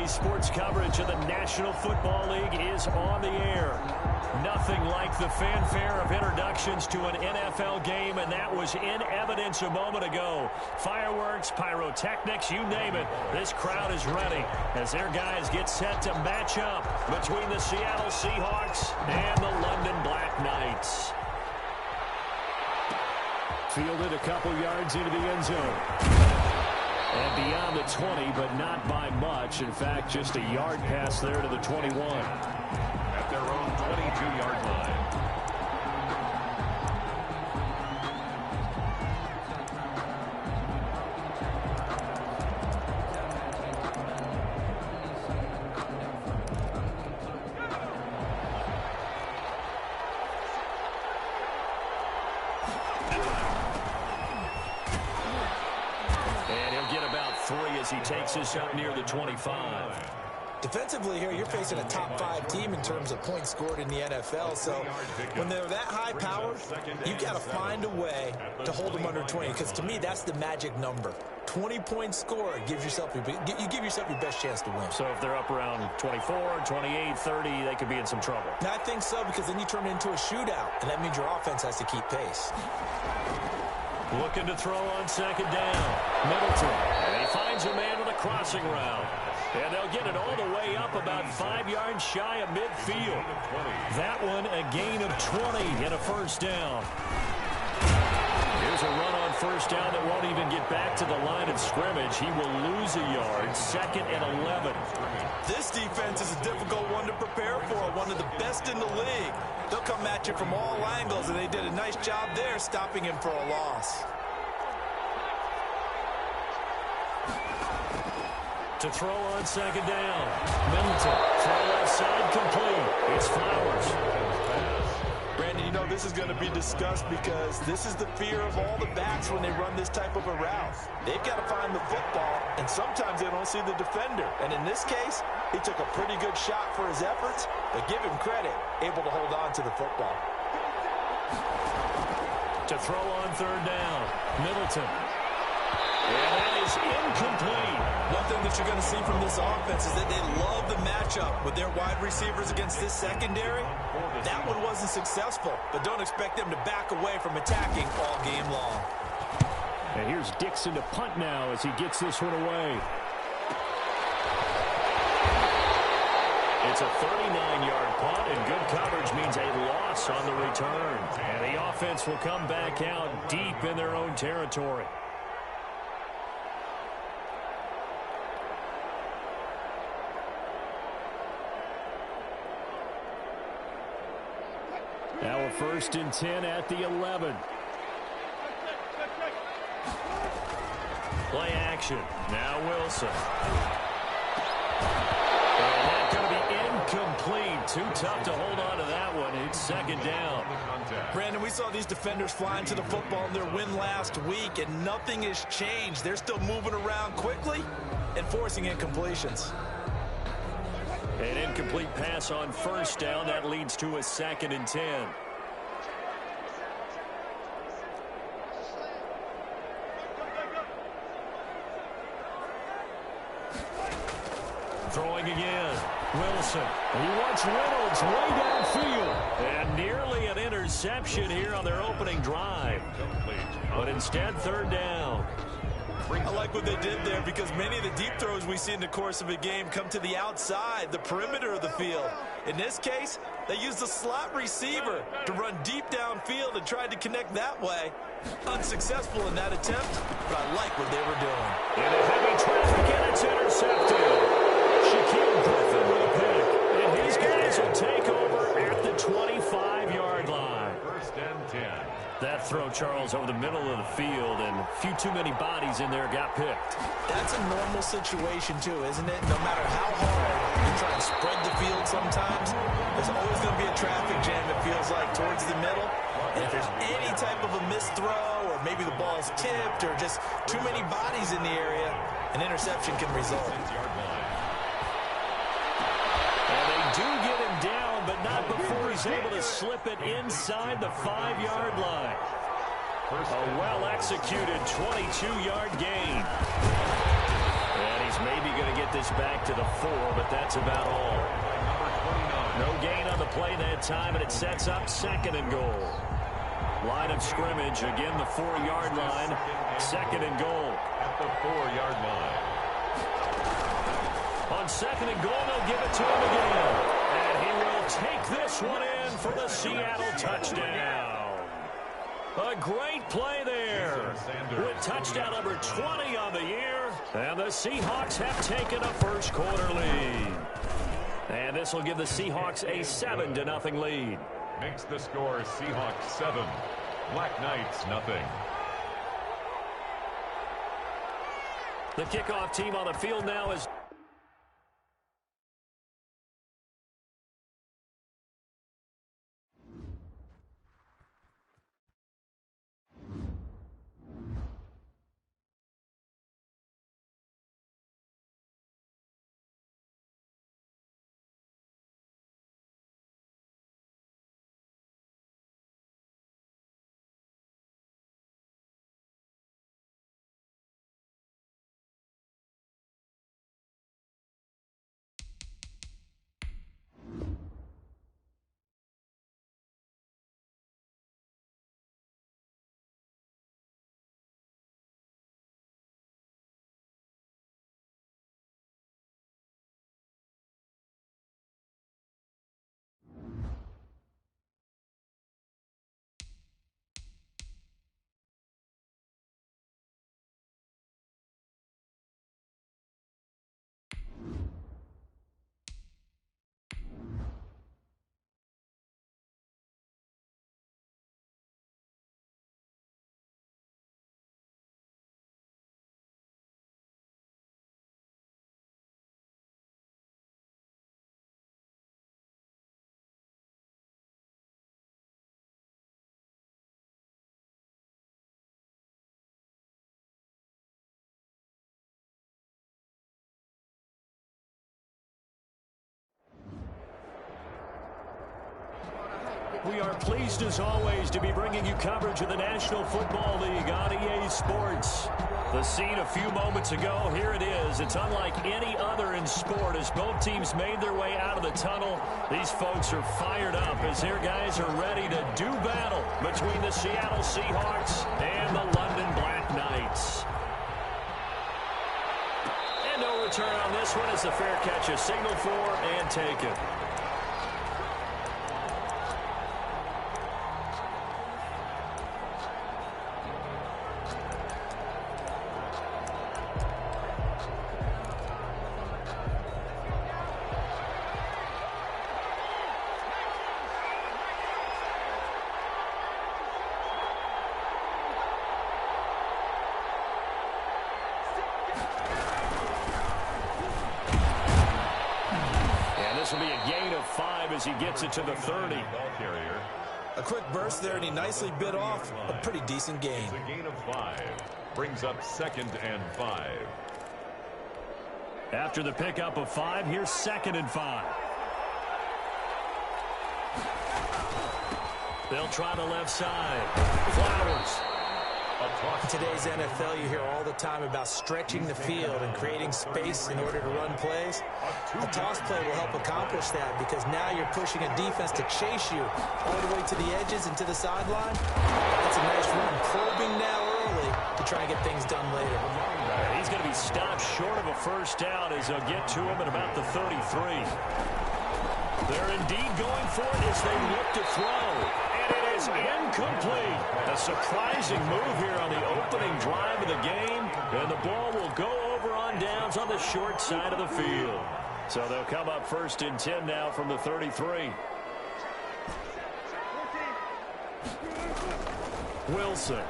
Today's sports coverage of the National Football League is on the air. Nothing like the fanfare of introductions to an NFL game, and that was in evidence a moment ago. Fireworks, pyrotechnics, you name it. This crowd is ready as their guys get set to match up between the Seattle Seahawks and the London Black Knights. Fielded a couple yards into the end zone. And beyond the 20, but not by much. In fact, just a yard pass there to the 21. At their own 22-yard line. As he takes us up near the 25. Defensively here, you're facing a top 5 team in terms of points scored in the NFL. So when they're that high powered, you got to find a way to hold them under 20. Because to me, that's the magic number. 20 points scored gives yourself you give yourself your best chance to win. So if they're up around 24, 28, 30, they could be in some trouble. I think so, because then you turn it into a shootout, and that means your offense has to keep pace. Looking to throw on second down. Middleton. And he finds a man with a crossing route. And they'll get it all the way up about 5 yards shy of midfield. That one a gain of 20 and a first down. Here's a run on first down that won't even get back to the line of scrimmage. He will lose a yard. Second and 11. This defense is a difficult one to prepare for. One of the best in the league. They'll come at you from all angles, and they did a nice job there stopping him for a loss. To throw on second down. Middleton. Throw left side complete. It's Flowers. Brandon, you know this is going to be discussed because this is the fear of all the backs when they run this type of a route. They've got to find the football, and sometimes they don't see the defender. And in this case, he took a pretty good shot for his efforts, but give him credit, able to hold on to the football. To throw on third down. Middleton. And that is incomplete. One thing that you're going to see from this offense is that they love the matchup with their wide receivers against this secondary. That one wasn't successful, but don't expect them to back away from attacking all game long. And here's Dixon to punt now as he gets this one away. It's a 39-yard punt, and good coverage means a loss on the return. And the offense will come back out deep in their own territory. Now a 1st and 10 at the 11. Play action. Now Wilson. And that's going to be incomplete. Too tough to hold on to that one. It's second down. Brandon, we saw these defenders flying to the football in their win last week, and nothing has changed. They're still moving around quickly and forcing incompletions. An incomplete pass on first down. That leads to a 2nd and 10. Throwing again. Wilson. He wants Reynolds way downfield. And nearly an interception here on their opening drive. But instead, third down. I like what they did there because many of the deep throws we see in the course of a game come to the outside, the perimeter of the field. In this case, they used the slot receiver to run deep downfield and tried to connect that way. Unsuccessful in that attempt, but I like what they were doing. In a heavy traffic, and it's intercepted. Shaquille Griffin with a pick. And his guys will take over at the 25-yard line. 1st and 10. That throw, Charles, over the middle of the field, and a few too many bodies in there got picked. That's a normal situation, too, isn't it? No matter how hard you try and spread the field sometimes, there's always going to be a traffic jam, it feels like, towards the middle. And if there's any type of a missed throw, or maybe the ball's tipped, or just too many bodies in the area, an interception can result. And they do get him down, but not before he's able to slip it inside the 5-yard line. A well-executed 22-yard gain. And he's maybe going to get this back to the 4, but that's about all. No gain on the play that time, and it sets up 2nd and goal. Line of scrimmage, again the 4-yard line. 2nd and goal. At the 4-yard line. On 2nd and goal, they'll give it to him again. And he will take this one in for the Seattle touchdown. A great play there with touchdown number 20 on the year. And the Seahawks have taken a first-quarter lead. And this will give the Seahawks a 7-0 lead. Makes the score Seahawks 7, Black Knights nothing. The kickoff team on the field now is... We are pleased, as always, to be bringing you coverage of the National Football League on EA Sports. The scene a few moments ago, here it is. It's unlike any other in sport as both teams made their way out of the tunnel. These folks are fired up as their guys are ready to do battle between the Seattle Seahawks and the London Black Knights. And no return on this one as the fair catch is signaled for and taken. Will be a gain of 5 as he gets it to the 30. A quick burst there, and he nicely bit off a pretty decent gain. It's a gain of 5. Brings up 2nd and 5. After the pickup of 5, here's 2nd and 5. They'll try the left side. Flowers. In today's NFL, you hear all the time about stretching the field and creating space in order to run plays. A toss play will help accomplish that because now you're pushing a defense to chase you all the way to the edges and to the sideline. That's a nice run, probing now early to try and get things done later. He's going to be stopped short of a first down as they'll get to him at about the 33. They're indeed going for it as they look to throw. And it is incomplete. A surprising move here on the opening drive of the game. And the ball will go over on downs on the short side of the field. So they'll come up 1st and 10 now from the 33. Wilson.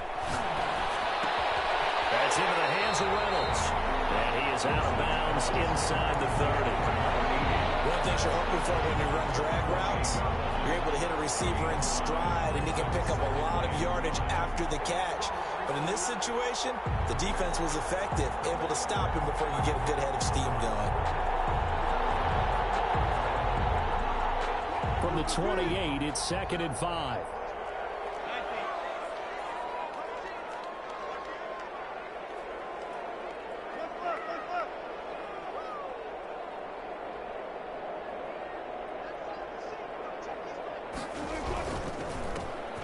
That's into the hands of Reynolds. And he is out of bounds inside the 30. One thing you're hoping for when you run drag routes, you're able to hit a receiver in stride, and he can pick up a lot of yardage after the catch. But in this situation, the defense was effective, able to stop him before you get a good head of steam going. From the 28, it's 2nd and 5.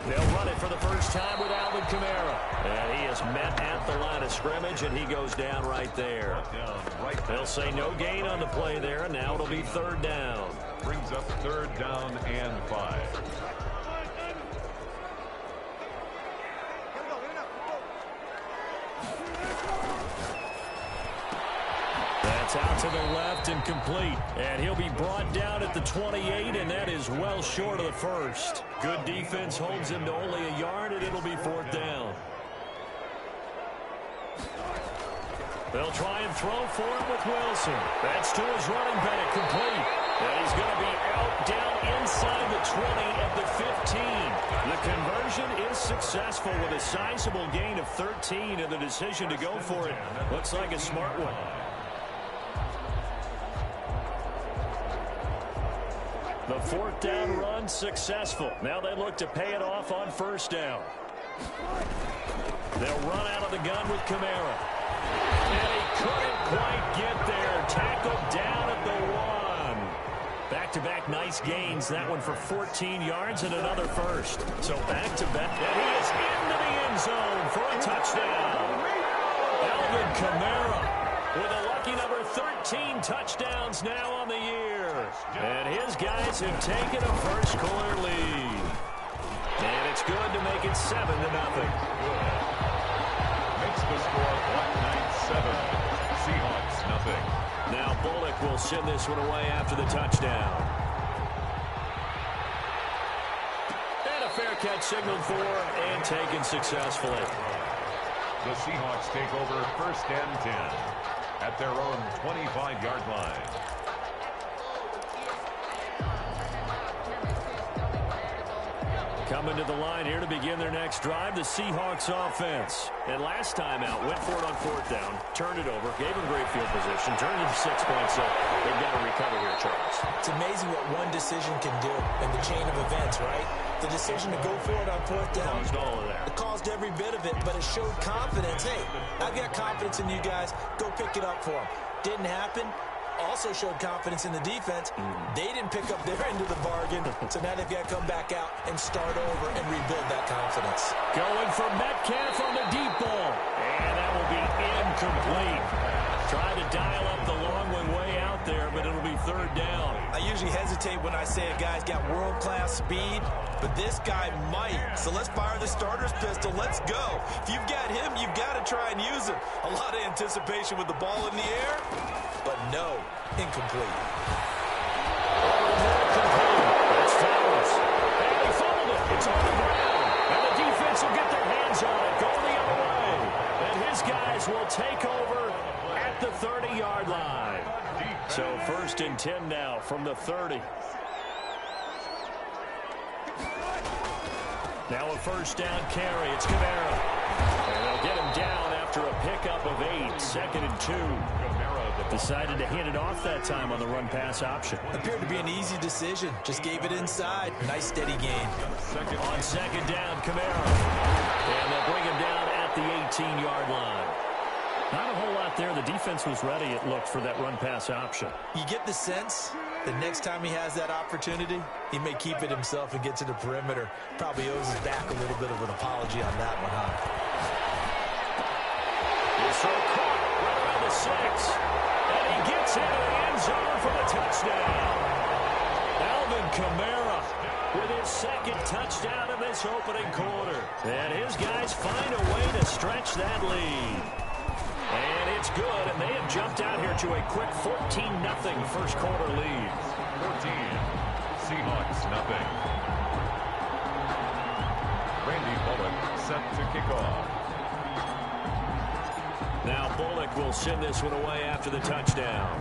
They'll run it for the first time with Alvin Kamara. And he is met at the line of scrimmage, and he goes down right there. They'll say no gain on the play there, and now it'll be third down. Brings up third down and 5. That's out to the left and complete. And he'll be brought down at the 28, and that is well short of the first. Good defense holds him to only a yard, and it'll be fourth down. They'll try and throw for him with Wilson. That's to his running back, complete. And he's going to be out down inside the 20 at the 15. The conversion is successful with a sizable gain of 13, and the decision to go for it looks like a smart one. The fourth down run successful. Now they look to pay it off on first down. They'll run out of the gun with Kamara. And he couldn't quite get there. Tackled down at the 1. Back-to-back nice gains. That one for 14 yards and another first. So back-to-back. And he is into the end zone for a touchdown. Alvin Kamara with a lucky number 13 touchdowns now on the year. And his guys have taken a first quarter lead. And it's good to make it 7-0. Makes the score Black Knights 7, Seahawks nothing. Now Bullock will send this one away after the touchdown. And a fair catch signaled for and taken successfully. The Seahawks take over first and 10 at their own 25-yard line. Coming to the line here to begin their next drive, the Seahawks offense. And last time out, went for it on fourth down, turned it over, gave them great field position, turned it to 6 points. So they've got to recover here, Charles. It's amazing what one decision can do in the chain of events, right? The decision to go for it on fourth down. Caused all of that. It caused every bit of it, but it showed confidence. Hey, I've got confidence in you guys. Go pick it up for them. Didn't happen. Also showed confidence in the defense. They didn't pick up their end of the bargain, so now they've got to come back out and start over and rebuild that confidence. Going for Metcalf on the deep ball. And that will be incomplete. Trying to dial up the long one way out there, but it'll be third down. I usually hesitate when I say a guy's got world-class speed, but this guy might. So let's fire the starter's pistol. Let's go. If you've got him, you've got to try and use him. A lot of anticipation with the ball in the air, but no, incomplete. That's Flowers. And he fumbled it. It's on the ground. And the defense will get their hands on it. Go the other way. And his guys will take over at the 30-yard line. So first and 10 now from the 30. Now a first down carry. It's Kamara. And they'll get him down after a pickup of 8. Second and 2. Decided to hand it off that time on the run-pass option. Appeared to be an easy decision. Just gave it inside. Nice steady gain. On second down, Kamara. And they'll bring him down at the 18-yard line. Not a whole lot there. The defense was ready, it looked, for that run-pass option. You get the sense that next time he has that opportunity, he may keep it himself and get to the perimeter. Probably owes his back a little bit of an apology on that one, huh? He's so caught right around the 6. And he gets into the end zone for the touchdown. Alvin Kamara with his second touchdown in this opening quarter. And his guys find a way to stretch that lead. And it's good, and they have jumped out here to a quick 14-0 first quarter lead. 14, Seahawks nothing. Randy Bullock set to kick off. Now Bullock will send this one away after the touchdown.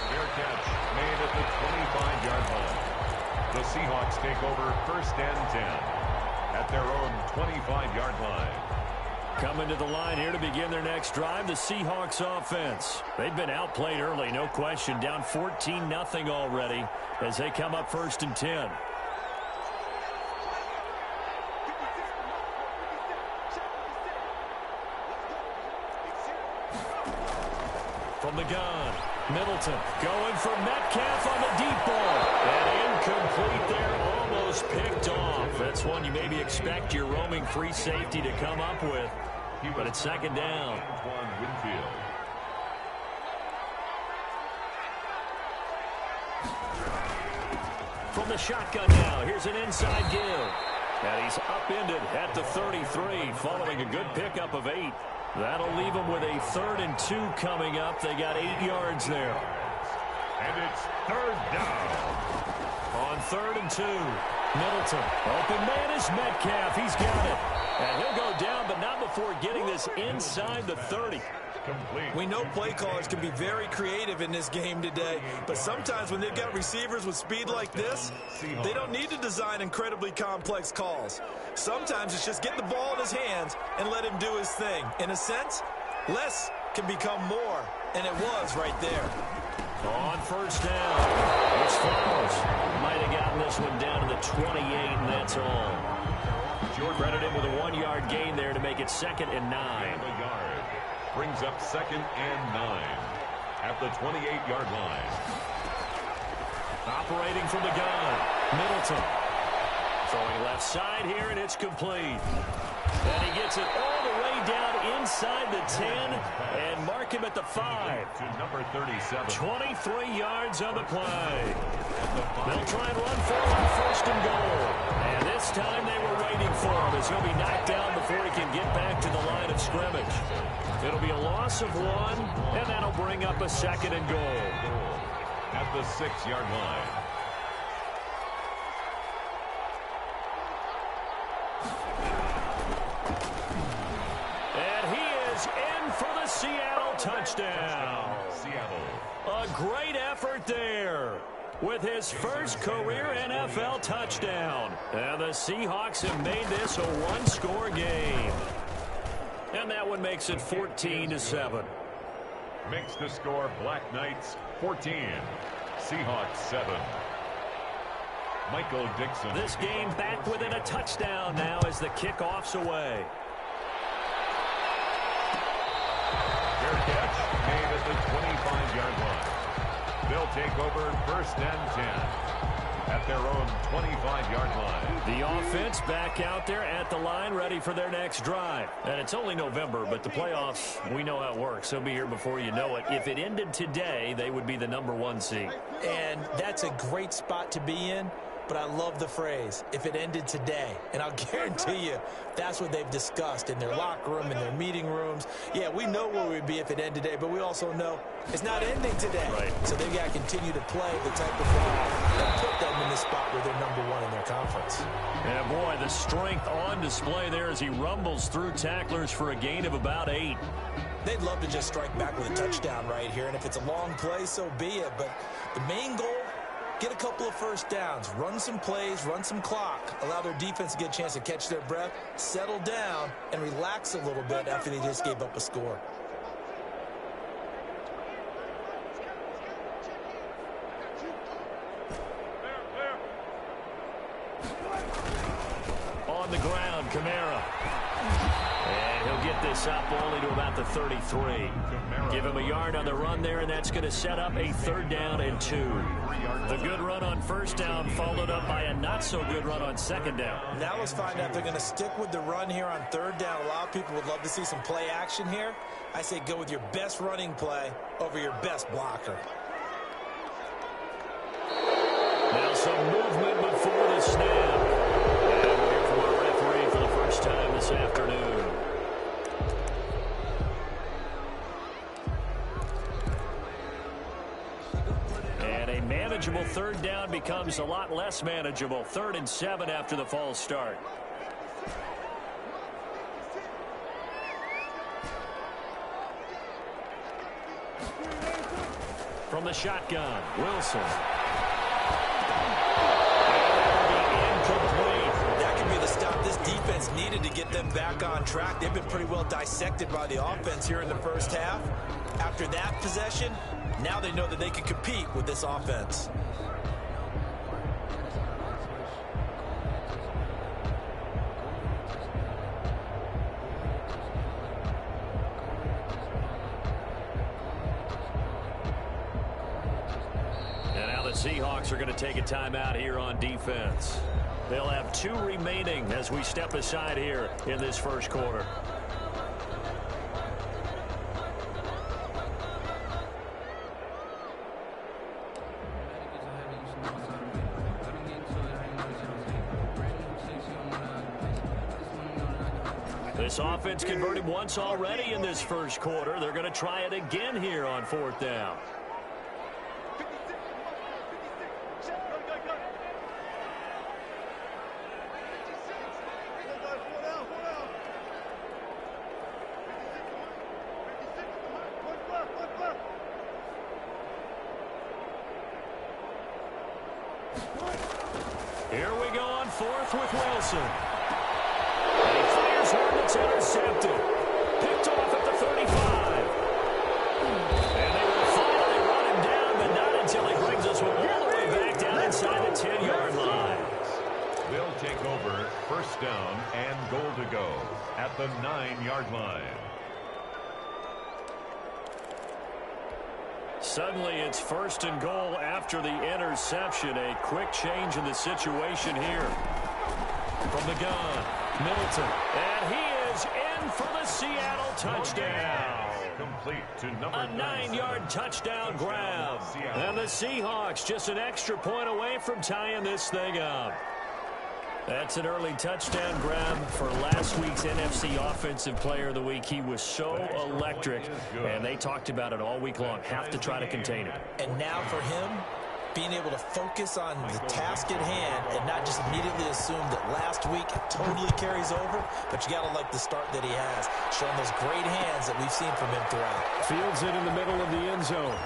Fair catch made at the 25-yard line. The Seahawks take over first and 10 at their own 25-yard line. Coming to the line here to begin their next drive, the Seahawks offense. They've been outplayed early, no question. Down 14-0 already as they come up first and 10. From the gun, Middleton going for Metcalf on the deep ball. And incomplete there, almost picked off. That's one you maybe expect your roaming free safety to come up with. But it's second down. From the shotgun now, here's an inside give. And he's upended at the 33, following a good pickup of 8. That'll leave them with a 3rd and 2 coming up. They got 8 yards there. And it's third down. On 3rd and 2, Middleton. Open man is Metcalf. He's got it. And he'll go down, but not before getting this inside the 30. Complete. We know play callers can be very creative in this game today, but sometimes when they've got receivers with speed like this, they don't need to design incredibly complex calls. Sometimes it's just get the ball in his hands and let him do his thing. In a sense, less can become more, and it was right there. On first down, it's Flowers. Might have gotten this one down to the 28, and that's all. Credited with a 1-yard gain there to make it 2nd and 9. Brings up 2nd and 9 at the 28-yard line. Operating from the gun, Middleton. Throwing left side here, and it's complete. And he gets it all the way down inside the 10 and mark him at the 5. To number 37. 23 yards on the play. They'll try and run forward, 1st and goal. And this time they were waiting for him as he'll be knocked down before he can get back to the line of scrimmage. It'll be a loss of 1, and that'll bring up a 2nd and goal. At the 6-yard line. And he is in for the Seattle touchdown. A great effort there with his first career NFL touchdown. And the Seahawks have made this a 1-score game. And that one makes it 14-7. Makes the score Black Knights 14, Seahawks 7. Michael Dixon. This game back within a touchdown now as the kickoff's away. Fair catch made at the 25-yard line. They'll take over 1st and 10 at their own 25-yard line. The offense back out there at the line, ready for their next drive. And it's only November, but the playoffs, we know how it works. They'll be here before you know it. If it ended today, they would be the number 1 seed. And that's a great spot to be in. But I love the phrase, if it ended today. And I'll guarantee you, that's what they've discussed in their locker room, in their meeting rooms. Yeah, we know where we'd be if it ended today, but we also know it's not ending today. Right. So they've got to continue to play the type of football that put them in the spot where they're number 1 in their conference. And boy, the strength on display there as he rumbles through tacklers for a gain of about 8. They'd love to just strike back with a touchdown right here, and if it's a long play, so be it. But the main goal, get a couple of first downs, run some plays, run some clock, allow their defense to get a chance to catch their breath, settle down, and relax a little bit after they just gave up a score. On the ground, Kamara. And he'll get this up only to about the 33. Give him a yard on the run there, and that's going to set up a 3rd down and 2. The good run on 1st down followed up by a not-so-good run on 2nd down. Now let's find out if they're going to stick with the run here on 3rd down. A lot of people would love to see some play action here. I say go with your best running play over your best blocker. Now some movement before the snap. And we'll hear from our referee for the first time this afternoon. And a manageable 3rd down becomes a lot less manageable. 3rd and 7 after the false start. From the shotgun, Wilson. That could be the stop this defense needed to get them back on track. They've been pretty well dissected by the offense here in the first half. After that possession, now they know that they can compete with this offense. Seahawks are going to take a timeout here on defense. They'll have 2 remaining as we step aside here in this first quarter. This offense converted once already in this first quarter. They're going to try it again here on 4th down. Here we go on 4th with Wilson. And he fires one that's intercepted. Picked off at the 35. And they will finally run him down, but not until he brings us all the way back down inside the 10-yard line. They'll take over 1st down and goal to go at the 9-yard line. Suddenly, it's 1st and goal after the interception. A quick change in the situation here. From the gun, Middleton. And he is in for the Seattle touchdown. Complete to number a 9-yard touchdown grab. And the Seahawks just an extra point away from tying this thing up. That's an early touchdown grab for last week's NFC Offensive Player of the Week. He was so electric, and they talked about it all week long. Have to try to contain it. And now for him, being able to focus on the task at hand and not just immediately assume that last week it totally carries over, but you got to like the start that he has, showing those great hands that we've seen from him throughout. Fields it in the middle of the end zone.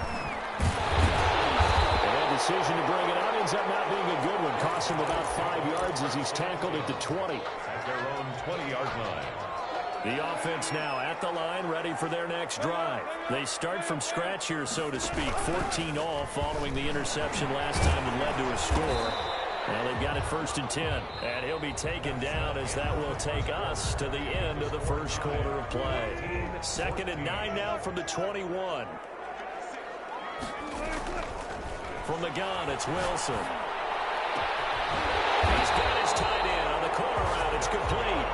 Decision to bring it out ends up not being a good one. Costs him about 5 yards as he's tackled at the 20. At their own 20-yard line. The offense now at the line, ready for their next drive. They start from scratch here, so to speak. 14 all following the interception last time that led to a score. Now they've got it 1st and 10. And he'll be taken down as that will take us to the end of the first quarter of play. 2nd and 9 now from the 21. From the gun, it's Wilson. He's got his tight end on the corner route. It's complete.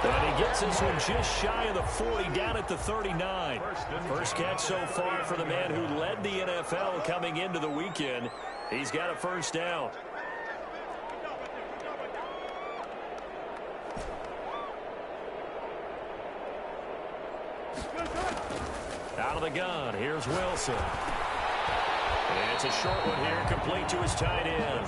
And he gets this one just shy of the 40, down at the 39. First catch so far for the man who led the NFL coming into the weekend. He's got a 1st down. Out of the gun, here's Wilson. It's a short one here, complete to his tight end.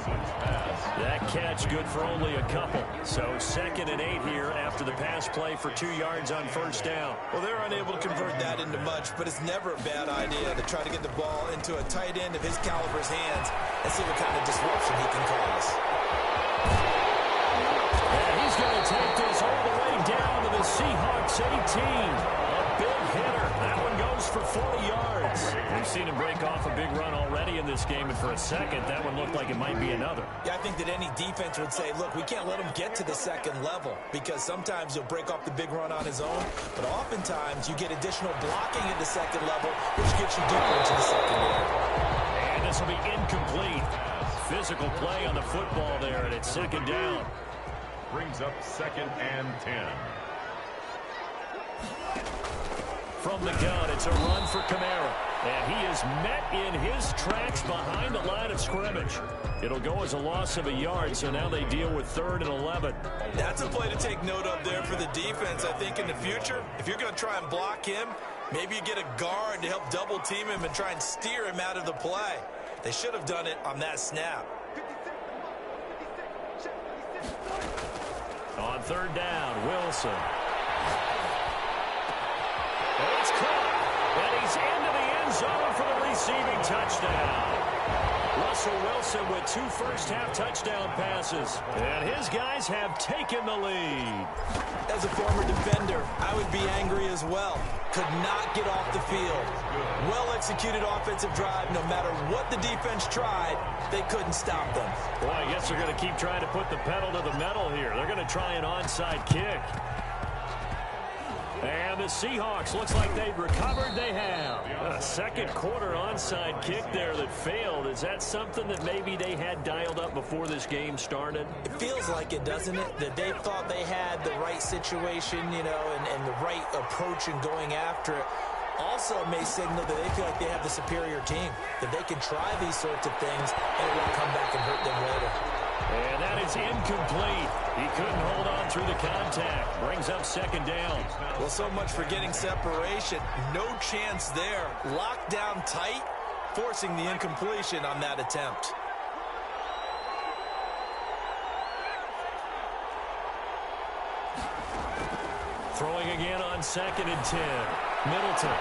That catch good for only a couple. So 2nd and 8 here after the pass play for 2 yards on 1st down. Well, they're unable to convert that into much, but it's never a bad idea to try to get the ball into a tight end of his caliber's hands and see what kind of disruption he can cause. And he's going to take this all the way down to the Seahawks 18. A big hitter. That one goes for 40 yards. We've seen him break off a big run already in this game, and for a second, that one looked like it might be another. Yeah, I think that any defense would say, look, we can't let him get to the 2nd level, because sometimes he'll break off the big run on his own, but oftentimes you get additional blocking at the 2nd level, which gets you deeper into the secondary. And this will be incomplete. Physical play on the football there, and it's 2nd down. Brings up 2nd and 10. From the gun, it's a run for Kamara. And he is met in his tracks behind the line of scrimmage. It'll go as a loss of a yard, so now they deal with 3rd and 11. That's a play to take note of there for the defense, I think, in the future. If you're going to try and block him, maybe you get a guard to help double team him and try and steer him out of the play. They should have done it on that snap. On 3rd down, Wilson. It's caught, and he's into the end zone for the receiving touchdown. Russell Wilson with 2 first-half touchdown passes, and his guys have taken the lead. As a former defender, I would be angry as well. Could not get off the field. Well-executed offensive drive. No matter what the defense tried, they couldn't stop them. Boy, I guess they're going to keep trying to put the pedal to the metal here. They're going to try an onside kick. And And the Seahawks, looks like they've recovered. They have. A second quarter onside kick there that failed. Is that something that maybe they had dialed up before this game started? It feels like it, doesn't it? That they thought they had the right situation, you know, and the right approach in going after it. Also may signal that they feel like they have the superior team, that they can try these sorts of things and it won't come back and hurt them later. And that is incomplete. He couldn't hold on through the contact. Brings up second down. Well, so much for getting separation. No chance there. Locked down tight, forcing the incompletion on that attempt. Throwing again on 2nd and 10. Middleton.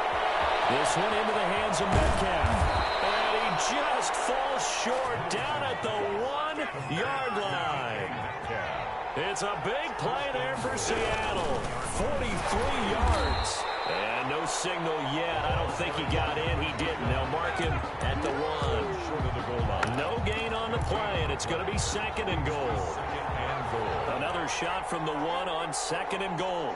This one into the hands of Metcalf. And he just falls short down at the 1-yard line. It's a big play there for Seattle. 43 yards. And no signal yet. I don't think he got in. He didn't. They'll mark him at the 1. Short of the goal line. No gain on the play, and it's going to be 2nd and goal. Another shot from the 1 on 2nd and goal.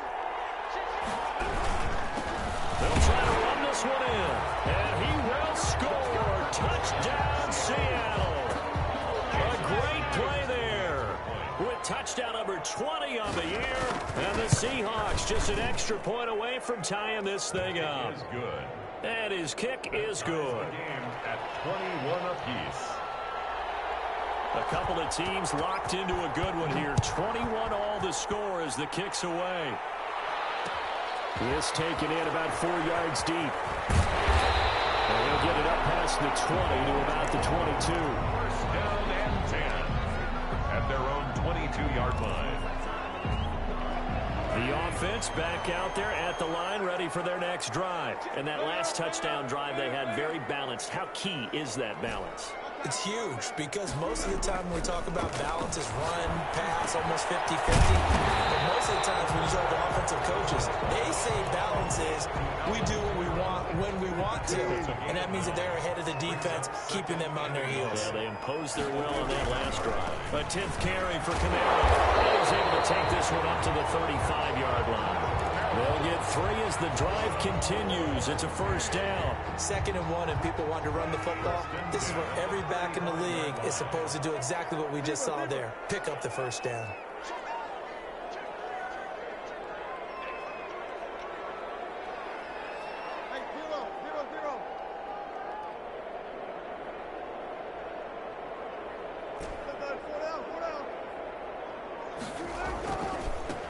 They'll try to run this one in. And he will score. Touchdown, Seattle. A great play there. With touchdown number 20 on the year. And the Seahawks just an extra point away from tying this thing up. Is good. And his kick is good. Game at 21 apiece. A couple of teams locked into a good one here. 21 all the score as the kick's away. This taken in about 4 yards deep. And he'll get it up past the 20 to about the 22. First down and 10 at their own 22-yard line. The offense back out there at the line, ready for their next drive. And that last touchdown drive they had very balanced. How key is that balance? It's huge because most of the time when we talk about balance is run, pass, almost 50-50. But most of the times when you talk to offensive coaches, they say balance is we do what we want when we want to. And that means that they're ahead of the defense, keeping them on their heels. Yeah, they imposed their will on that last drive. A 10th carry for Camaro. And he's able to take this one up to the 35-yard line. They'll get 3 as the drive continues. It's a first down. 2nd and 1 and people want to run the football. This is where every back in the league is supposed to do exactly what we just saw there. Pick up the first down.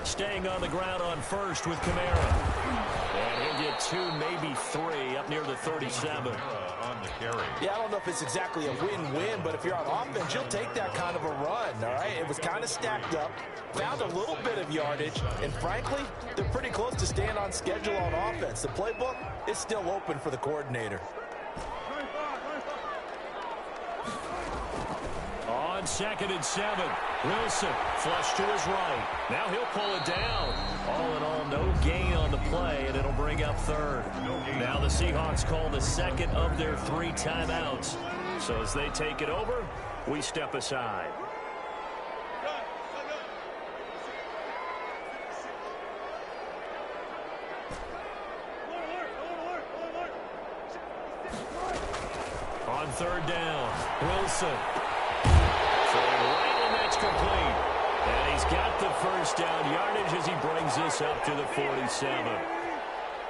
Staying on the ground on first with Camara. And he'll get 2, maybe 3 up near the 37. On the carry. Yeah, I don't know if it's exactly a win-win, but if you're on offense, you'll take that kind of a run, all right? It was kind of stacked up, found a little bit of yardage, and frankly, they're pretty close to staying on schedule on offense. The playbook is still open for the coordinator. On 2nd and 7, Wilson flush to his right. Now he'll pull it down. All in all, no gain on the play, and it'll bring up 3rd. Now the Seahawks call the 2nd of their 3 timeouts. So as they take it over, we step aside. On 3rd down, Wilson. Right, and that's complete. And he's got the first down yardage as he brings this up to the 47.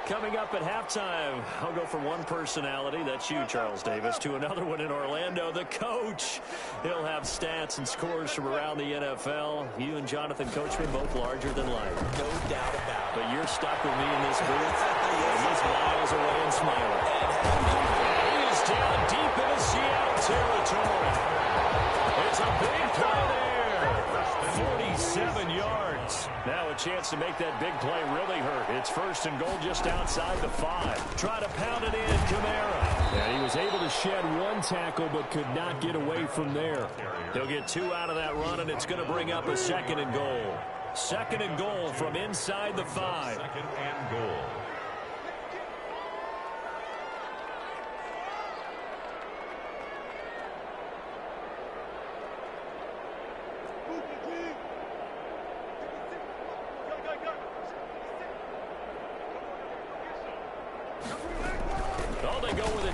Coming up at halftime, I'll go from one personality, that's you, Charles Davis, to another one in Orlando, the coach. He'll have stats and scores from around the NFL. You and Jonathan Coachman both larger than life. No doubt about it. But you're stuck with me in this booth. And he's miles away and smiling. And he is down deep into Seattle territory. It's a big play there. 47 yards. Now a chance to make that big play really hurt. It's 1st and goal just outside the 5. Try to pound it in, Camara. And he was able to shed 1 tackle but could not get away from there. He'll get 2 out of that run, and it's going to bring up a 2nd and goal. 2nd and goal from inside the 5. 2nd and goal.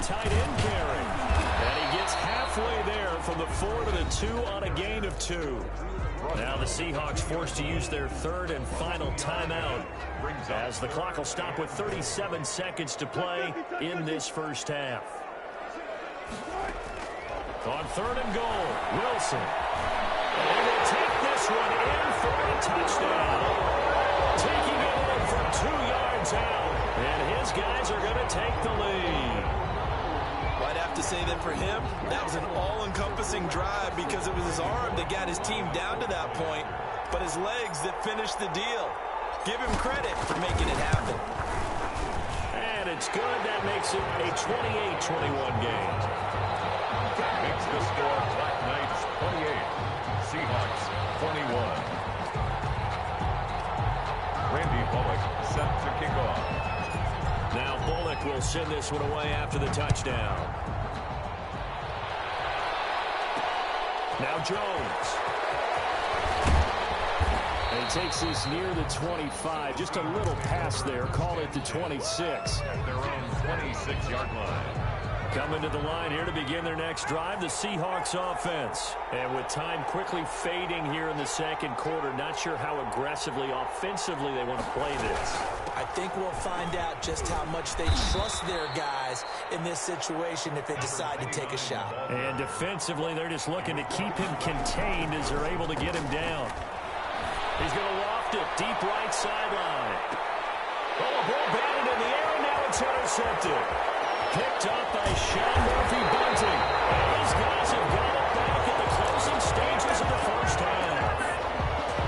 tight end carry. And he gets halfway there from the 4 to the 2 on a gain of 2. Now the Seahawks forced to use their third and final timeout as the clock will stop with 37 seconds to play in this first half. On 3rd and goal, Wilson. And he will take this one in for a touchdown. Taking it in from 2 yards out. And his guys are going to take the lead. I'd have to say that for him, that was an all-encompassing drive because it was his arm that got his team down to that point, but his legs that finished the deal. Give him credit for making it happen. And it's good. That makes it a 28-21 game. That makes the score Black Knights 28, Seahawks 21. Randy Bullock set to kick off. Now Bullock will send this one away after the touchdown. Now Jones. And he takes this near the 25. Just a little pass there. Call it the 26. At their own 26-yard line. Coming to the line here to begin their next drive, the Seahawks offense. And with time quickly fading here in the second quarter, not sure how aggressively, offensively they want to play this. I think we'll find out just how much they trust their guys in this situation if they decide to take a shot. And defensively, they're just looking to keep him contained as they're able to get him down. He's going to loft it deep right sideline. Oh, a ball batted in the air, and now it's intercepted. Picked up by Sean Murphy-Bunting. And these guys have got it back at the closing stages of the first half.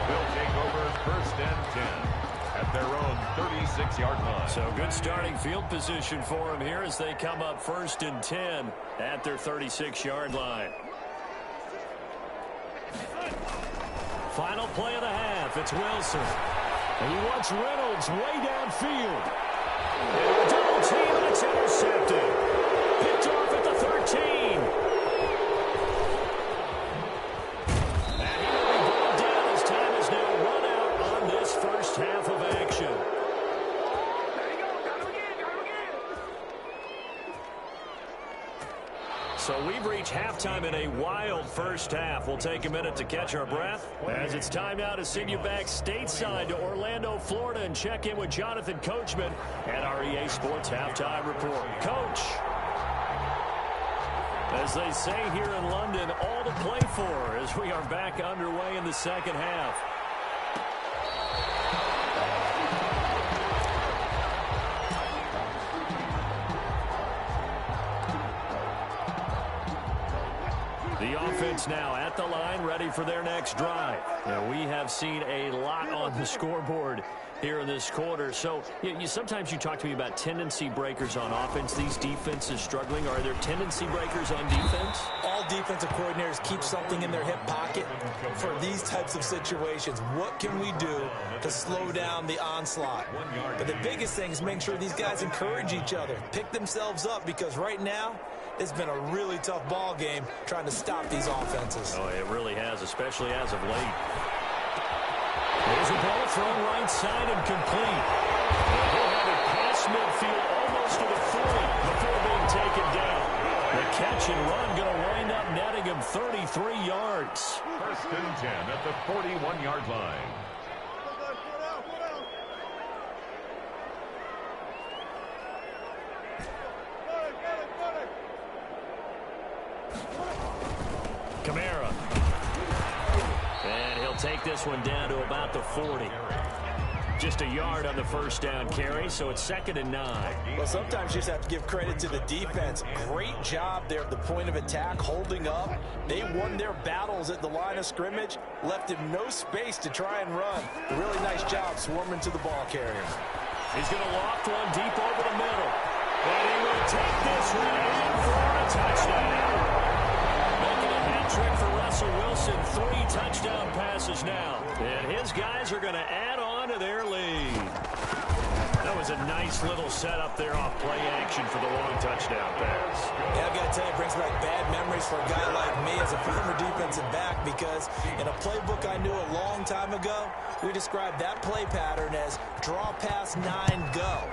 They'll take over 1st and 10 at their own 36-yard line. So good starting field position for them here as they come up 1st and 10 at their 36-yard line. Final play of the half. It's Wilson. And he wants Reynolds way downfield. And a double team, and it's intercepted. Picked off at the 13. And he will be brought down as time is now run out on this first half of action. So we've reached halftime in a wild first half. We'll take a minute to catch our breath as it's time now to send you back stateside to Orlando, Florida, and check in with Jonathan Coachman at our EA Sports Halftime Report. Coach, as they say here in London, all to play for as we are back underway in the second half. The offense now at the line, ready for their next drive. Now, we have seen a lot on the scoreboard here in this quarter. So sometimes you talk to me about tendency breakers on offense. These defenses struggling. Are there tendency breakers on defense? All defensive coordinators keep something in their hip pocket for these types of situations. What can we do to slow down the onslaught? But the biggest thing is making sure these guys encourage each other, pick themselves up, because right now it's been a really tough ball game trying to stop these offenses. Oh, it really has, especially as of late. There's a ball thrown right side and complete. He'll have it past midfield almost to the 40 before being taken down. The catch and run going to wind up netting him 33 yards. 1st and 10 at the 41-yard line. Kamara. And he'll take this one down to about the 40. Just a yard on the first down carry, so it's 2nd and 9. Well, sometimes you just have to give credit to the defense. Great job there at the point of attack, holding up. They won their battles at the line of scrimmage, left him no space to try and run. A really nice job swarming to the ball carrier. He's going to loft one deep over the middle. And he will take this one in for a touchdown. Making a hat trick for Russell Wilson. 3 touchdown passes now. And his guys are going to add on to their lead. That was a nice little setup there off play action for the long touchdown pass. Yeah, I've got to tell you, it brings back bad memories for a guy like me as a former defensive back, because in a playbook I knew a long time ago, we described that play pattern as draw pass 9 go,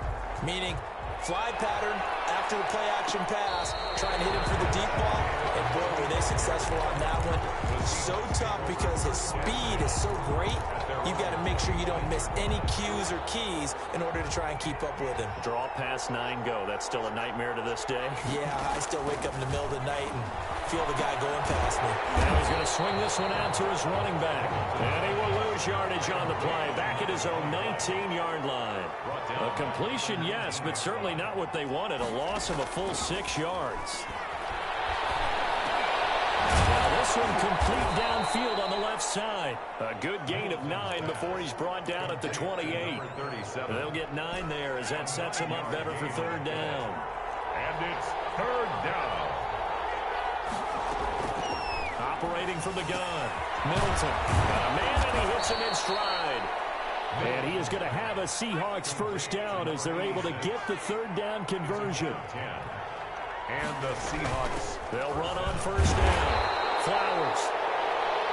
meaning Fly pattern after the play-action pass, trying to hit him for the deep ball, and boy, were they successful on that one. So tough because his speed is so great, you've got to make sure you don't miss any cues or keys in order to try and keep up with him. Draw past 9 go. That's still a nightmare to this day. Yeah, I still wake up in the middle of the night and feel the guy going past me. Now he's going to swing this one out to his running back. And he will lose yardage on the play, back at his own 19-yard line. A completion, yes, but certainly not what they wanted. A loss of a full 6 yards. Now this one complete downfield on the left side. A good gain of 9 before he's brought down at the 28. They'll get 9 there as that sets him up better for third down. And it's third down. Operating from the gun, Middleton. Got a man, and he hits him in stride. And he is going to have a Seahawks first down as they're able to get the third down conversion. And the Seahawks, they'll run on first down. Flowers.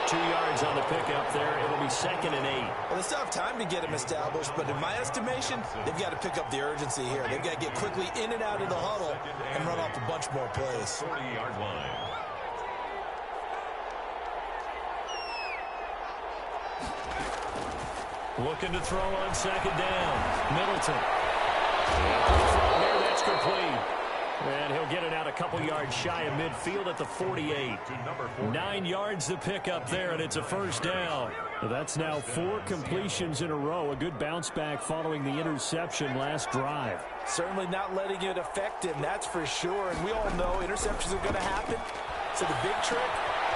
2 yards on the pickup there. It'll be 2nd and 8. Well, they still have time to get him established, but in my estimation, they've got to pick up the urgency here. They've got to get quickly in and out of the huddle and run off a bunch more plays. 40-yard line. Looking to throw on second down. Middleton. Here, that's complete. And he'll get it out a couple yards shy of midfield at the 48. 9 yards to pick up there, and it's a first down. That's now 4 completions in a row. A good bounce back following the interception last drive. Certainly not letting it affect him, that's for sure. And we all know interceptions are going to happen. So the big trick,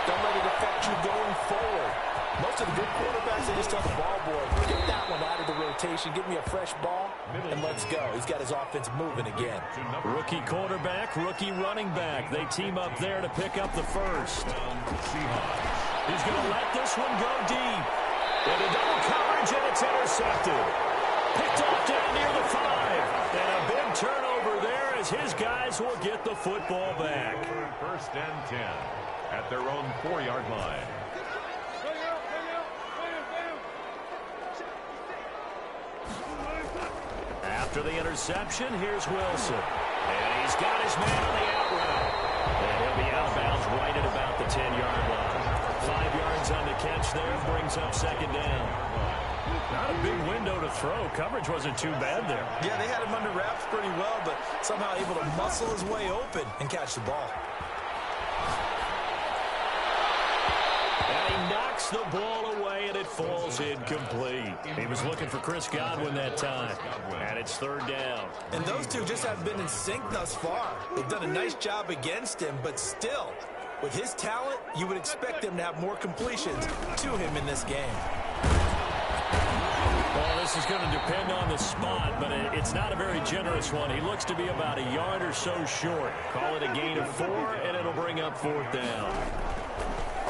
don't let it affect you going forward. Most of the good quarterbacks, they just tell the ball boy, get that one out of the rotation, give me a fresh ball, and let's go. He's got his offense moving again. Rookie quarterback, rookie running back. They team up there to pick up the first. He's going to let this one go deep. And a double coverage, and it's intercepted. Picked off down near the 5. And a big turnover there as his guys will get the football back. First and 10 at their own 4-yard line. After the interception, here's Wilson. And he's got his man on the out route. And he'll be out of bounds right at about the 10-yard line. 5 yards on the catch there, brings up second down. Not a big window to throw. Coverage wasn't too bad there. Yeah, they had him under wraps pretty well, but somehow able to muscle his way open and catch the ball. And he knocks the ball away, and it falls incomplete. He was looking for Chris Godwin that time. And it's third down. And those two just haven't been in sync thus far. They've done a nice job against him, but still, with his talent, you would expect them to have more completions to him in this game. Well, this is going to depend on the spot, but it's not a very generous one. He looks to be about a yard or so short. Call it a gain of 4, and it'll bring up fourth down.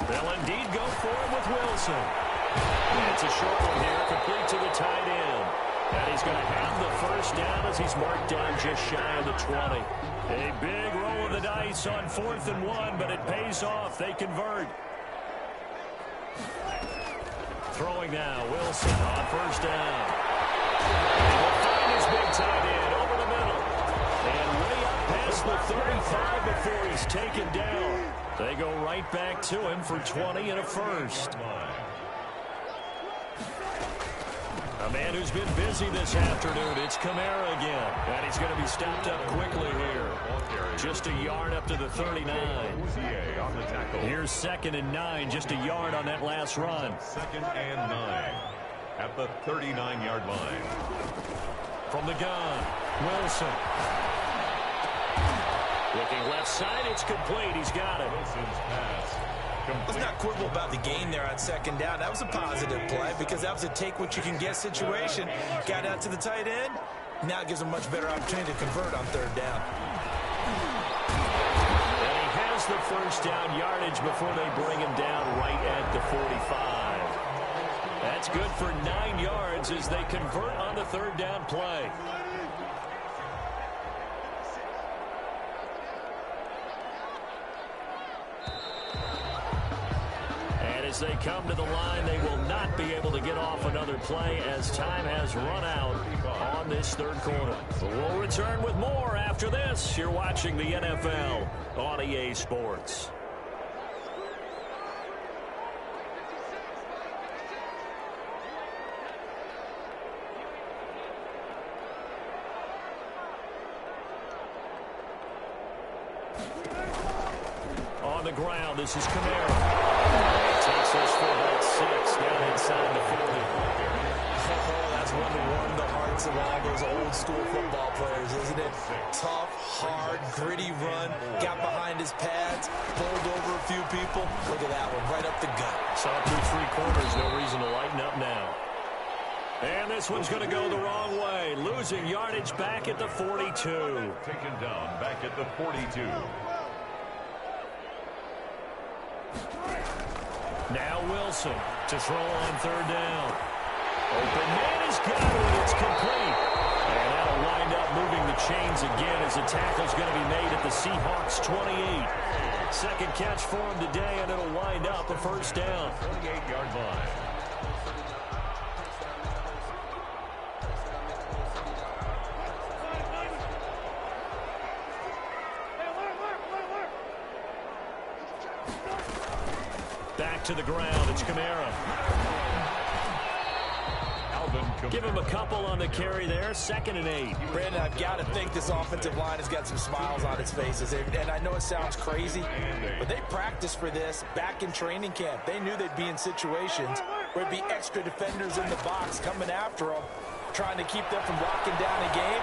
They'll indeed go for it with Wilson. And it's a short one here, complete to the tight end. And he's going to have the first down as he's marked down just shy of the 20. A big roll of the dice on 4th and 1, but it pays off. They convert. Throwing now, Wilson on first down. And he'll find his big tight end over the middle. And way up past the 35 before he's taken down. They go right back to him for 20 and a first. A man who's been busy this afternoon, it's Kamara again. And he's going to be stopped up quickly here. Just a yard up to the 39. Here's 2nd and 9, just a yard on that last run. 2nd and 9 at the 39-yard line. From the gun, Wilson. Looking left side, it's complete. He's got it. Wilson's pass. Let's not quibble about the gain there on second down. That was a positive play because that was a take-what-you-can-get situation. Got out to the tight end. Now it gives him a much better opportunity to convert on third down. And he has the first down yardage before they bring him down right at the 45. That's good for 9 yards as they convert on the third down play. they come to the line, they will not be able to get off another play as time has run out on this third quarter. We'll return with more after this. You're watching the NFL on EA Sports. On the ground, this is Kamara. Takes us for about 6 down inside the 40. Oh, that's one to warm the hearts of all those old school football players, isn't it? Tough, hard, gritty run. Got behind his pads, bowled over a few people. Look at that one, right up the gut. Saw through 3 quarters, no reason to lighten up now. And this one's going to go the wrong way. Losing yardage back at the 42. Taken down back at the 42. Now Wilson to throw on third down. Open man has got it. It's complete. And that'll wind up moving the chains again as the tackle's going to be made at the Seahawks 28. Second catch for him today, and it'll wind up a first down. 28-yard line. Back to the ground. It's Kamara. Give him a couple on the carry there. 2nd and 8. Brandon, I've got to think this offensive line has got some smiles on its faces. And I know it sounds crazy, but they practiced for this back in training camp. They knew they'd be in situations where there'd be extra defenders in the box coming after them, trying to keep them from locking down a game.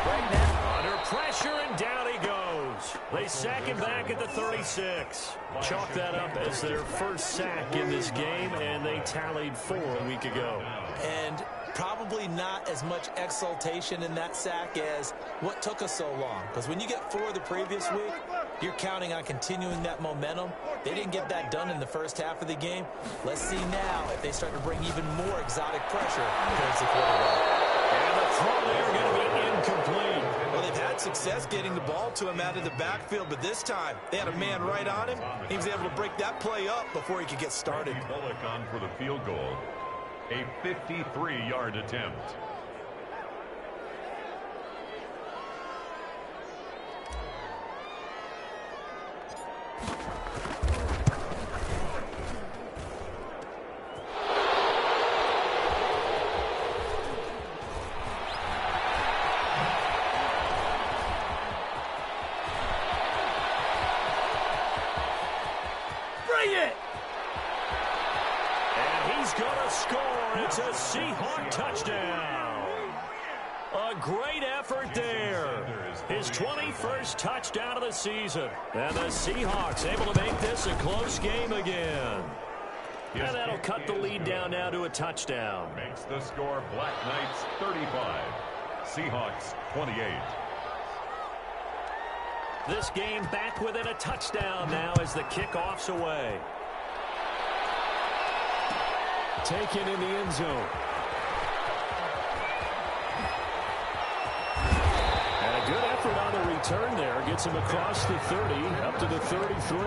Right now, under pressure, and down he goes. They sack him back at the 36. Chalk that up as their first sack in this game, and they tallied 4 a week ago. And probably not as much exultation in that sack as what took us so long. Because when you get 4 the previous week, you're counting on continuing that momentum. They didn't get that done in the first half of the game. Let's see now if they start to bring even more exotic pressure towards the quarterback. And the throw there going to be incomplete. Well, they've had success getting the ball to him out of the backfield, but this time they had a man right on him. He was able to break that play up before he could get started. Bullock on for the field goal. A 53-yard attempt. Bring it! And he's going to score. It's a Seahawk touchdown. A great effort there. His 21st touchdown of the season. And the Seahawks able to make this a close game again. And that'll cut the lead down now to a touchdown. Makes the score Black Knights 35. Seahawks 28. This game back within a touchdown now as the kickoff's away. Taken in the end zone. And a good effort on the return there. Gets him across the 30, up to the 33.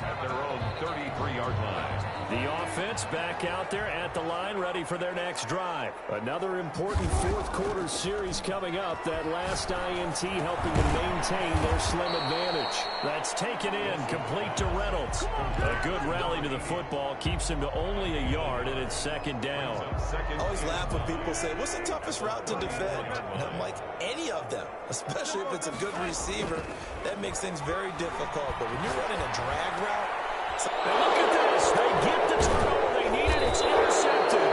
At their own 33-yard line. The offense back out there at the line, ready for their next drive. Another important fourth quarter series coming up. That last INT helping to maintain their slim advantage. That's taken in, complete to Reynolds. A good rally to the football keeps him to only a yard, and it's 2nd down. I always laugh when people say, what's the toughest route to defend? And I'm like, any of them, especially if it's a good receiver. That makes things very difficult. But when you're running a drag route, look at this. They get the turnover they needed. It's intercepted.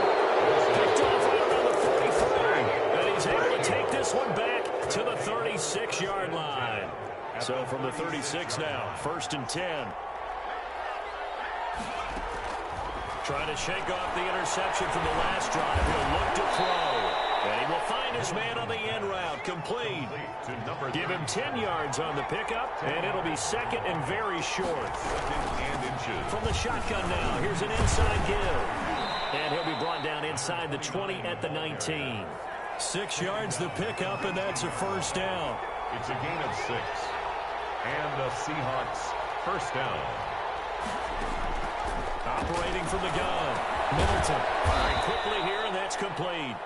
Picked off right around the 43. And he's able to take this one back to the 36-yard line. So from the 36 now, 1st and 10. Trying to shake off the interception from the last drive. He'll look to throw. And he will find his man on the end route. Complete. Give him 10 yards on the pickup, and it'll be 2nd and very short. From the shotgun now, here's an inside give. And he'll be brought down inside the 20 at the 19. 6 yards the pickup, and that's a first down. It's a gain of 6. And the Seahawks first down. 2nd and 10. 2nd and 10 Operating from the gun. Middleton firing quickly here, and that's complete.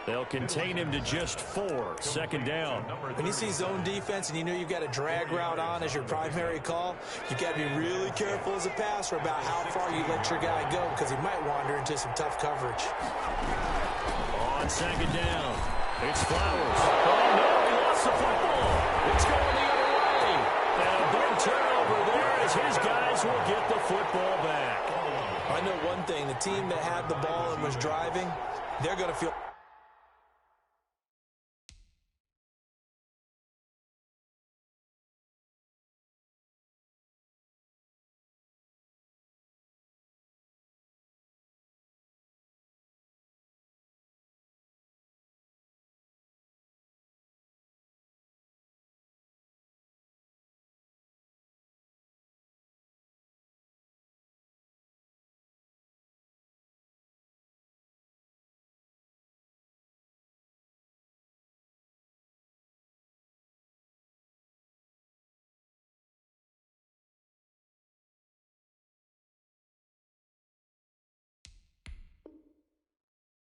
They'll contain him to just 4. Second down. When you see zone defense and you know you've got a drag route on as your primary call, you've got to be really careful as a passer about how far you let your guy go because he might wander into some tough coverage. On second down, it's Flowers. Oh, no, he lost the football. It's going the other way. And a big turnover there as his guys will get the football back. I know one thing. The team that had the ball and was driving, they're going to feel...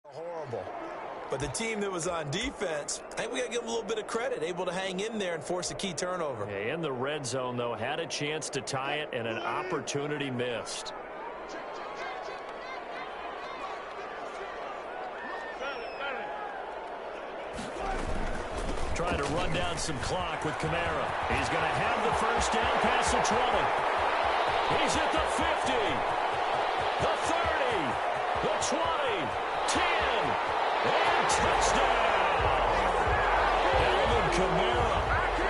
horrible. But the team that was on defense, I think we got to give them a little bit of credit, able to hang in there and force a key turnover. Yeah, in the red zone, though, had a chance to tie it and an opportunity missed. Trying to run down some clock with Kamara. He's going to have the first down past the 20. He's at the 50, the 30, the 20, 10, and touchdown. Alvin Kamara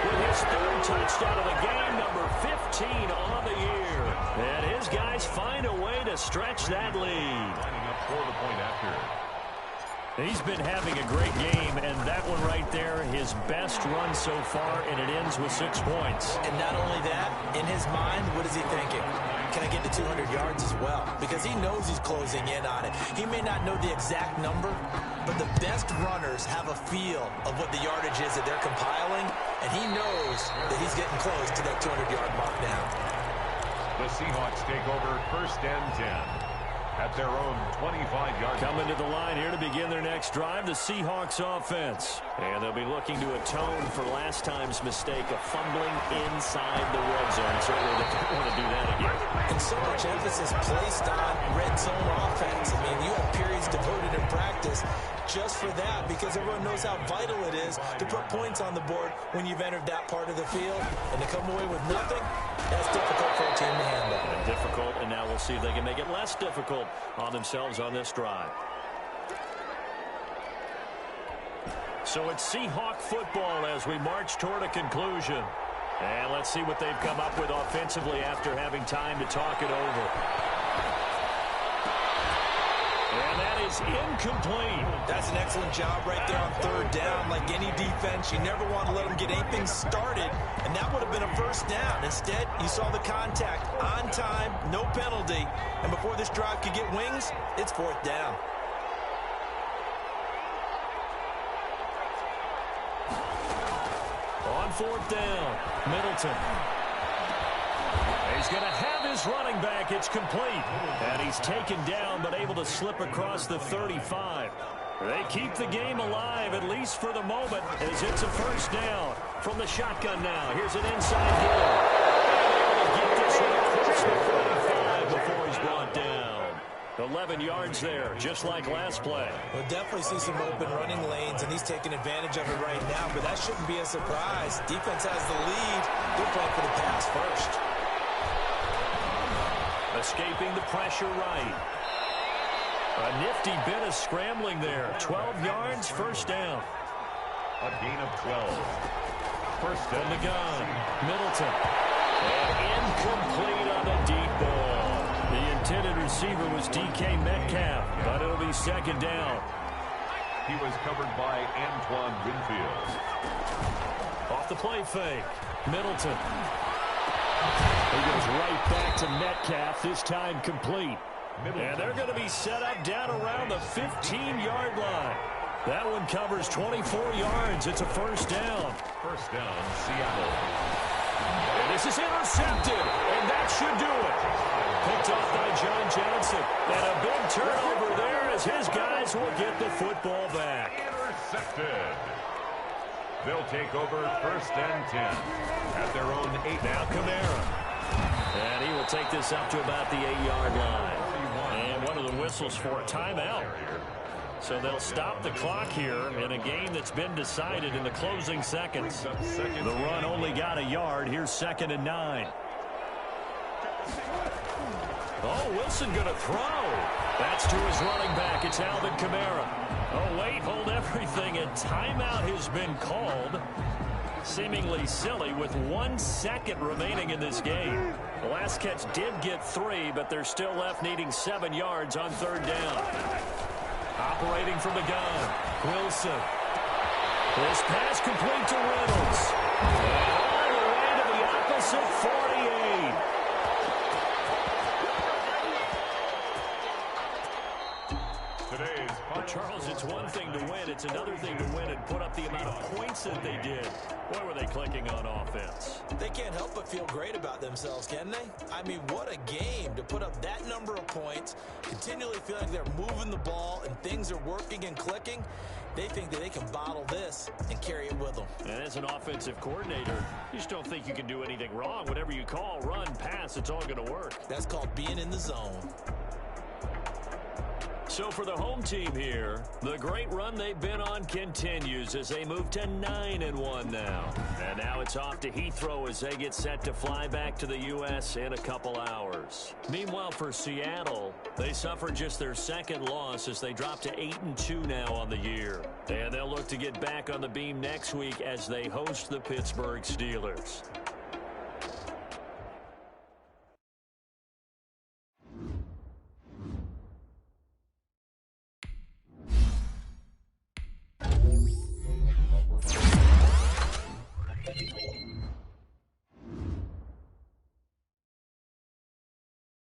with his 3rd touchdown of the game, number 15 on the year. And his guys find a way to stretch that lead. Lining up for the point after. He's been having a great game, and that one right there, his best run so far, and it ends with 6 points. And not only that, in his mind, what is he thinking? Can I get to 200 yards as well? Because he knows he's closing in on it. He may not know the exact number, but the best runners have a feel of what the yardage is that they're compiling, and he knows that he's getting close to that 200-yard mark now. The Seahawks take over 1st and 10. At their own 25-yard line. Coming to the line here to begin their next drive, the Seahawks offense. And they'll be looking to atone for last time's mistake of fumbling inside the red zone. Certainly they don't want to do that again. And so much emphasis placed on red zone offense. I mean, you have periods devoted in practice just for that because everyone knows how vital it is to put points on the board when you've entered that part of the field. And to come away with nothing, that's difficult for a team to handle. And difficult, and now we'll see if they can make it less difficult on themselves on this drive. So it's Seahawk football as we march toward a conclusion. And let's see what they've come up with offensively after having time to talk it over. And that is incomplete. That's an excellent job right there on 3rd down. Like any defense, you never want to let them get anything started, and that would have been a first down. Instead, you saw the contact on time, no penalty, and before this drive could get wings, it's 4th down. On 4th down, Middleton. He's going to have his running back. It's complete. And he's taken down but able to slip across the 35. They keep the game alive, at least for the moment, as it's a first down. From the shotgun now, here's an inside hill. And able to get this one across the 45 before he's brought down. 11 yards there, just like last play. We'll definitely see some open running lanes, and he's taking advantage of it right now, but that shouldn't be a surprise. Defense has the lead. They're playing for the pass first. Escaping the pressure right. A nifty bit of scrambling there. 12 yards, first down. A gain of 12. First down. From the gun, Middleton. And incomplete on a deep ball. The intended receiver was DK Metcalf, but it'll be 2nd down. He was covered by Antoine Winfield. Off the play fake, Middleton. He goes right back to Metcalf, this time complete. And they're going to be set up down around the 15-yard line. That one covers 24 yards. It's a first down. First down, Seattle. And this is intercepted. And that should do it. Picked off by John Johnson. And a big turnover there as his guys will get the football back. Intercepted. They'll take over 1st and 10 at their own 8. Now Kamara. And he will take this up to about the 8-yard line. And one of the whistles for a timeout. So they'll stop the clock here in a game that's been decided in the closing seconds. The run only got a yard. Here's 2nd and 9. Oh, Wilson going to throw. That's to his running back. It's Alvin Kamara. Oh, wait, hold everything. A timeout has been called. Seemingly silly with 1 second remaining in this game. The last catch did get 3, but they're still left needing 7 yards on 3rd down. Operating from the gun, Wilson. This pass complete to Reynolds. And all the way to the opposite 48. But Charles, it's one thing to win. It's another thing to win and put up the amount of points that they did. Boy, were they clicking on offense. They can't help but feel great about themselves, can they? I mean, what a game to put up that number of points, continually feel like they're moving the ball and things are working and clicking. They think that they can bottle this and carry it with them. And as an offensive coordinator, you just don't think you can do anything wrong. Whatever you call, run, pass, it's all going to work. That's called being in the zone. So for the home team here, the great run they've been on continues as they move to 9-1 now. And now it's off to Heathrow as they get set to fly back to the U.S. in a couple hours. Meanwhile, for Seattle, they suffered just their 2nd loss as they drop to 8-2 now on the year. And they'll look to get back on the beam next week as they host the Pittsburgh Steelers.